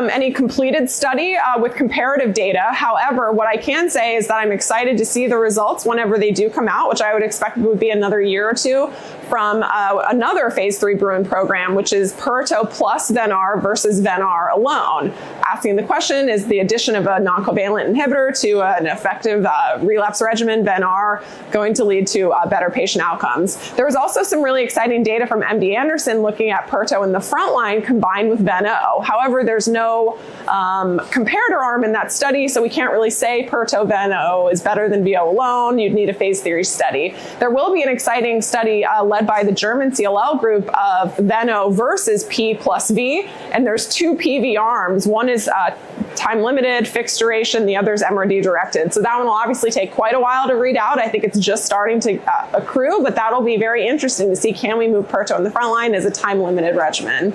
any completed study with comparative data. However, what I can say is that I'm excited to see the results whenever they do come out, which I would expect would be another year or two, from another phase 3 Bruin program, which is Pirto plus Ven-R versus Ven-R alone. Asking the question, is the addition of a non-covalent inhibitor to an effective relapse regimen, Ven-R, going to lead to better patient outcomes? There was also some really exciting data from MD Anderson looking at Pirto in the front line combined with Ven-O. However, there's no comparator arm in that study, so we can't really say Pirto Ven-O is better than VO alone. You'd need a phase 3 study. There will be an exciting study led by the German CLL group of Ven-O versus P plus V, and there's 2 PV arms. One is time limited, fixed duration, the other is MRD directed. So that one will obviously take quite a while to read out. I think it's just starting to accrue, but that'll be very interesting to see, can we move Pirto in the front line as a time limited regimen.